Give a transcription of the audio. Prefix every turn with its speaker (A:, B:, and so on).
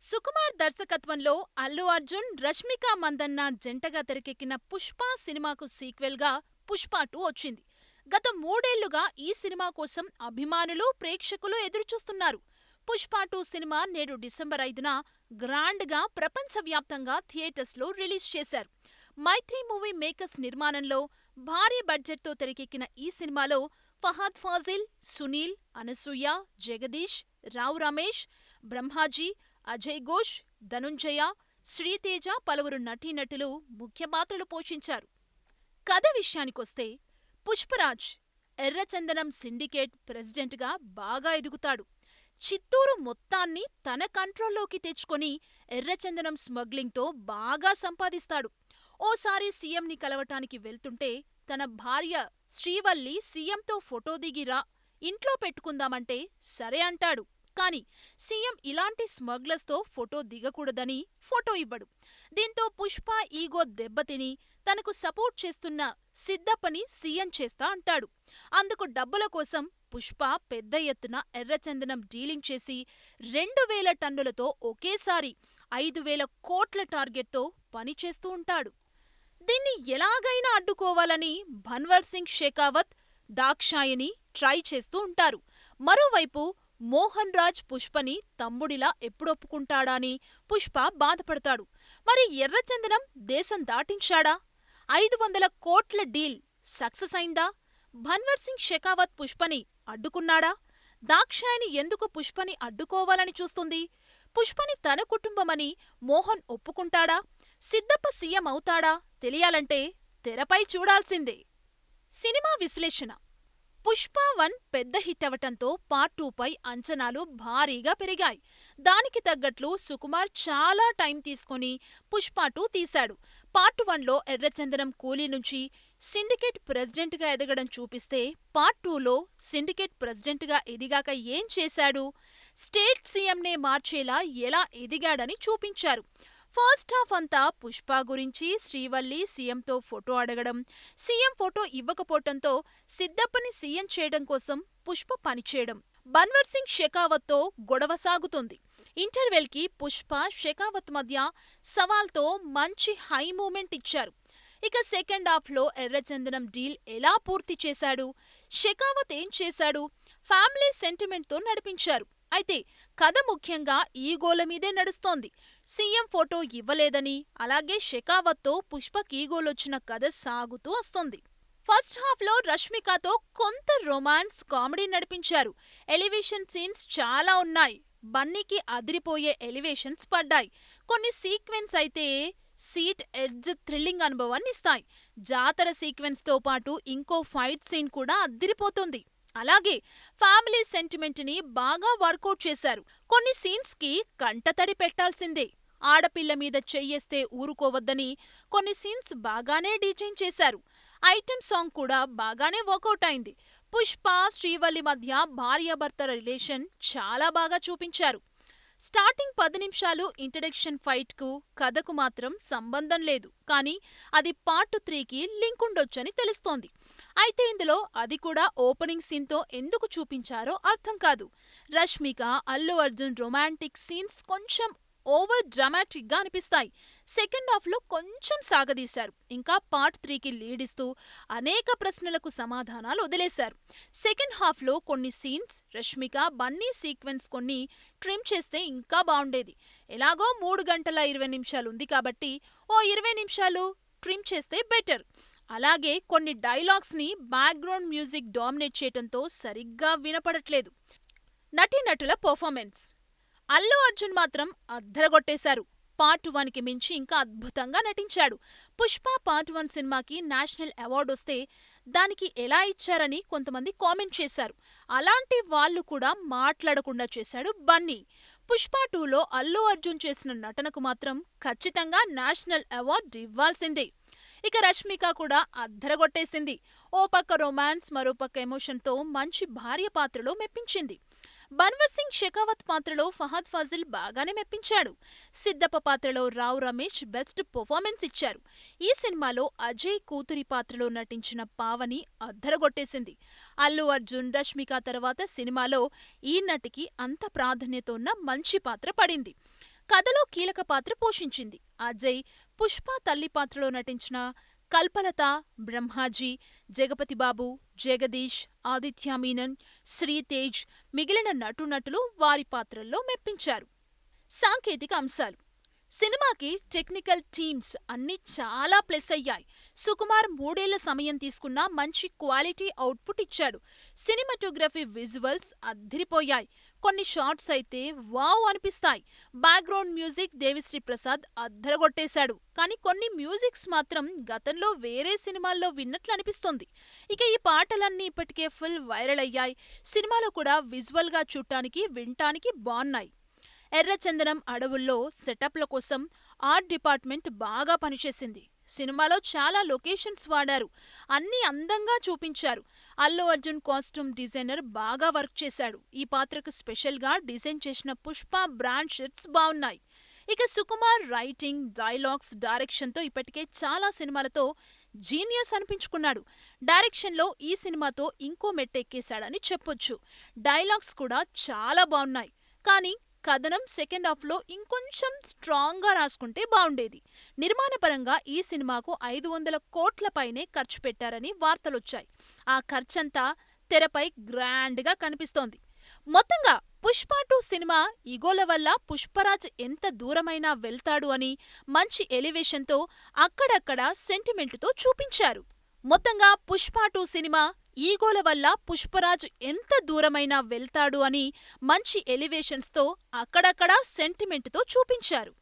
A: సుకుమార్ దర్శకత్వంలో అల్లు అర్జున్, రష్మిక మందన్న జంటగా తెరకెక్కిన 'పుష్ప' సినిమాకు సీక్వెల్గా 'పుష్ప 2' వచ్చింది. గత మూడేళ్లుగా ఈ సినిమా కోసం అభిమానులు, ప్రేక్షకులు ఎదురుచూస్తున్నారు. 'పుష్ప 2' సినిమా నేడు డిసెంబర్ 5న గ్రాండ్గా ప్రపంచవ్యాప్తంగా థియేటర్స్లో రిలీజ్ చేశారు. మైత్రి మూవీ మేకర్స్ నిర్మాణంలో భారీ బడ్జెట్తో తెరకెక్కిన ఈ సినిమాలో ఫహాద్ ఫాజిల్, సునీల్, అనసూయ, జగదీష్, రావు రమేష్, బ్రహ్మాజీ, అజయ్ ఘోష్, ధనుంజయ, శ్రీతేజ పలువురు నటీనటులు ముఖ్య పాత్రలు పోషించారు. కథ విషయానికొస్తే పుష్పరాజ్ ఎర్రచందనం సిండికేట్ ప్రెసిడెంట్గా బాగా ఎదుగుతాడు. చిత్తూరు మొత్తాన్ని తన కంట్రోల్లోకి తెచ్చుకొని ఎర్రచందనం స్మగ్లింగ్తో బాగా సంపాదిస్తాడు. ఓసారి సీఎంని కలవటానికి వెళ్తుంటే తన భార్య శ్రీవల్లి సీఎంతో ఫోటో దిగిరా, ఇంట్లో పెట్టుకుందామంటే సరే అంటాడు. కానీ సీఎం ఇలాంటి స్మగ్లర్స్తో ఫోటో దిగకూడదని ఫోటో ఇవ్వడు. దీంతో పుష్ప ఈగో దెబ్బతిని తనకు సపోర్ట్ చేస్తున్న సిద్దప్పని సీఎం చేస్తా అంటాడు. అందుకు డబ్బుల కోసం పుష్ప పెద్ద ఎత్తున ఎర్రచందనం డీలింగ్ చేసి 2000 టన్నులతో ఒకేసారి 5000 కోట్ల టార్గెట్తో పనిచేస్తూ ఉంటాడు. దీన్ని ఎలాగైనా అడ్డుకోవాలని భన్వర్ సింగ్ షెకావత్, దాక్షాయని ట్రై చేస్తూ ఉంటారు. మరోవైపు మోహన్ రాజ్ పుష్పని తమ్ముడిలా ఎప్పుడొప్పుకుంటాడా అని పుష్ప బాధపడతాడు. మరి ఎర్రచందనం దేశం దాటించాడా? 500 కోట్ల డీల్ సక్సెస్ అయిందా? భన్వర్ సింగ్ షెకావత్ పుష్పని అడ్డుకున్నాడా? దాక్షాయని ఎందుకు పుష్పని అడ్డుకోవాలని చూస్తుంది? పుష్పని తన కుటుంబమని మోహన్ ఒప్పుకుంటాడా? సిద్దప్ప సీఎం అవుతాడా? తెలియాలంటే తెరపై చూడాల్సిందే. సినిమా విశ్లేషణ: పుష్ప 1 పెద్ద హిట్ అవటంతో పార్ట్ 2పై అంచనాలు భారీగా పెరిగాయి. దానికి తగ్గట్లు సుకుమార్ చాలా టైం తీసుకొని పుష్ప 2 తీశాడు. పార్ట్ 1లో ఎర్రచందనం కూలీ నుంచి సిండికేట్ ప్రెసిడెంట్గా ఎదగడం చూపిస్తే, పార్ట్ 2లో సిండికేట్ ప్రెసిడెంట్గా ఎదిగాక ఏం చేశాడు, స్టేట్ సీఎంనే మార్చేలా ఎలా ఎదిగాడని చూపించారు. ఫస్ట్ హాఫ్ అంతా పుష్ప గురించి, శ్రీవల్లి సీఎంతో ఫోటో అడగడం, సీఎం ఫోటో ఇవ్వకపోవటంతో సిద్దప్పని సీఎం చేయడం కోసం పుష్ప పనిచేయడం, బన్వర్ సింగ్ షెకావత్తో గొడవ సాగుతుంది. ఇంటర్వెల్కి పుష్ప, షెకావత్ మధ్య సవాల్తో మంచి హై మూమెంట్ ఇచ్చారు. ఇక సెకండ్ హాఫ్లో ఎర్రచందనం డీల్ ఎలా పూర్తి చేశాడు, షెకావత్ ఏం చేశాడు, ఫ్యామిలీ సెంటిమెంట్తో నడిపించారు. అయితే కథ ముఖ్యంగా ఈగోల మీదే నడుస్తోంది. సీఎం ఫోటో ఇవ్వలేదని, అలాగే షెకావత్తో పుష్పకి ఈగోలొచ్చిన కథ సాగుతూ వస్తోంది. ఫస్ట్ హాఫ్లో రష్మికతో కొంత రొమాన్స్, కామెడీ నడిపించారు. ఎలివేషన్ సీన్స్ చాలా ఉన్నాయి. బన్నీకి అదిరిపోయే ఎలివేషన్స్ పడ్డాయి. కొన్ని సీక్వెన్స్ అయితే సీట్ ఎడ్జ్ థ్రిల్లింగ్ అనుభవాన్ని ఇస్తాయి. జాతర సీక్వెన్స్తో పాటు ఇంకో ఫైట్ సీన్ కూడా అదిరిపోతుంది. అలాగే ఫ్యామిలీ సెంటిమెంట్ని బాగా వర్కౌట్ చేశారు. కొన్ని సీన్స్కి కంటతడి పెట్టాల్సిందే. ఆడపిల్ల మీద చెయ్యేస్తే ఊరుకోవద్దని కొన్ని సీన్స్ బాగానే డిజైన్ చేశారు. ఐటెం సాంగ్ కూడా బాగానే వర్కౌట్ అయింది. పుష్ప, శ్రీవల్లి మధ్య భార్యాభర్త రిలేషన్ చాలా బాగా చూపించారు. స్టార్టింగ్ 10 నిమిషాలు ఇంట్రడక్షన్ ఫైట్కు, కథకు మాత్రం సంబంధం లేదు. కానీ అది పార్ట్ 3కి లింక్ ఉండొచ్చని తెలుస్తోంది. అయితే ఇందులో అది కూడా ఓపెనింగ్ సీన్తో ఎందుకు చూపించారో అర్థం కాదు. రష్మిక, అల్లు అర్జున్ రొమాంటిక్ సీన్స్ కొంచెం ఓవర్ డ్రామాటిక్గా అనిపిస్తాయి. సెకండ్ హాఫ్లో కొంచెం సాగదీశారు. ఇంకా పార్ట్ 3కి లీడ్ ఇస్తూ అనేక ప్రశ్నలకు సమాధానాలు వదిలేశారు. సెకండ్ హాఫ్లో కొన్ని సీన్స్, రష్మిక, బన్నీ సీక్వెన్స్ కొన్ని ట్రిమ్ చేస్తే ఇంకా బావుండేది. ఎలాగో 3 గంటల 20 నిమిషాలు ఉంది కాబట్టి ఓ 20 నిమిషాలు ట్రిమ్ చేస్తే బెటర్. అలాగే కొన్ని డైలాగ్స్ని బ్యాక్గ్రౌండ్ మ్యూజిక్ డామినేట్ చేయటంతో సరిగ్గా వినపడట్లేదు. నటీనటుల పర్ఫార్మెన్స్: అల్లు అర్జున్ మాత్రం అద్దరగొట్టేశారు. పార్ట్ 1కి మించి ఇంకా అద్భుతంగా నటించాడు. పుష్ప పార్ట్ 1 సినిమాకి నేషనల్ అవార్డు వస్తే దానికి ఎలా ఇచ్చారని కొంతమంది కామెంట్ చేశారు. అలాంటి వాళ్ళు కూడా మాట్లాడకుండా చేశాడు బన్నీ. పుష్ప 2లో అల్లు అర్జున్ చేసిన నటనకు మాత్రం ఖచ్చితంగా నేషనల్ అవార్డు ఇవ్వాల్సిందే. ఇక రష్మిక కూడా అద్దరగొట్టేసింది. ఓ పక్క రొమాన్స్, మరోపక్క ఎమోషన్తో మంచి భార్య పాత్రలో మెప్పించింది. బన్వర్ సింగ్ షెకావత్ పాత్రలో ఫహద్ ఫాజిల్ బాగానే మెప్పించాడు. సిద్దప్ప పాత్రలో రావు రమేష్ బెస్ట్ పర్ఫార్మెన్స్ ఇచ్చారు. ఈ సినిమాలో అజయ్ కూతురి పాత్రలో నటించిన పావని అద్దరగొట్టేసింది. అల్లు అర్జున్, రష్మిక తర్వాత సినిమాలో ఈ నటికి అంత ప్రాధాన్యత ఉన్న మంచి పాత్ర పడింది. కథలో కీలక పాత్ర పోషించింది. అజయ్, పుష్ప తల్లి పాత్రలో నటించిన కల్పలత, బ్రహ్మాజీ, జగపతి బాబు, జగదీష్, ఆదిత్య మీనన్, శ్రీతేజ్, మిగిలిన నటీనటులు వారి పాత్రల్లో మెప్పించారు. సాంకేతిక అంశాలు: సినిమాకి టెక్నికల్ టీమ్స్ అన్నీ చాలా ప్లస్ అయ్యాయి. సుకుమార్ 3 ఏళ్ల సమయం తీసుకున్నా మంచి క్వాలిటీ అవుట్పుట్ ఇచ్చాడు. Cinematography, visuals అద్దిరిపోయాయి. కొన్ని షాట్స్ అయితే వావ్ అనిపిస్తాయి. Background music Devi Sri Prasad అద్దరగొట్టేశాడు. కానీ కొన్ని మ్యూజిక్స్ మాత్రం గతంలో వేరే సినిమాల్లో విన్నట్లు అనిపిస్తోంది. ఇక ఈ పాటలన్నీ ఇప్పటికే ఫుల్ వైరల్ అయ్యాయి. సినిమాలో కూడా విజువల్గా చూడటానికి, వినటానికి బాగున్నాయి. ఎర్రచందనం అడవుల్లో సెటప్ల కోసం ఆర్ట్ డిపార్ట్మెంట్ బాగా పనిచేసింది. సినిమాలో చాలా లొకేషన్స్ వాడారు. అన్నీ అందంగా చూపించారు. అల్లు అర్జున్ కాస్ట్యూమ్ డిజైనర్ బాగా వర్క్ చేశాడు. ఈ పాత్రకు స్పెషల్గా డిజైన్ చేసిన పుష్ప బ్రాండ్ షర్ట్స్ బావున్నాయి. ఇక సుకుమార్ రైటింగ్, డైలాగ్స్, డైరెక్షన్తో ఇప్పటికే చాలా సినిమాలతో జీనియస్ అనిపించుకున్నాడు. డైరెక్షన్లో ఈ సినిమాతో ఇంకో మెట్టెక్కేశాడని చెప్పొచ్చు. డైలాగ్స్ కూడా చాలా బావున్నాయి. కానీ కథనం సెకండ్ హాఫ్లో ఇంకొంచెం స్ట్రాంగ్గా రాసుకుంటే బావుండేది. నిర్మాణపరంగా ఈ సినిమాకు 500 కోట్ల పైనే ఖర్చు పెట్టారని వార్తలొచ్చాయి. ఆ ఖర్చంతా తెరపై గ్రాండ్గా కనిపిస్తోంది. మొత్తంగా పుష్ప 2 సినిమా ఇగోల వల్ల పుష్పరాజ్ ఎంత దూరమైనా వెళ్తాడు అని మంచి ఎలివేషన్తో అక్కడక్కడ సెంటిమెంటుతో చూపించారు. మొత్తంగా పుష్ప 2 సినిమా ఈగోల వల్ల పుష్పరాజ్ ఎంత దూరమైనా వెళ్తాడు అని మంచి ఎలివేషన్స్తో అక్కడక్కడా సెంటిమెంటుతో చూపించారు.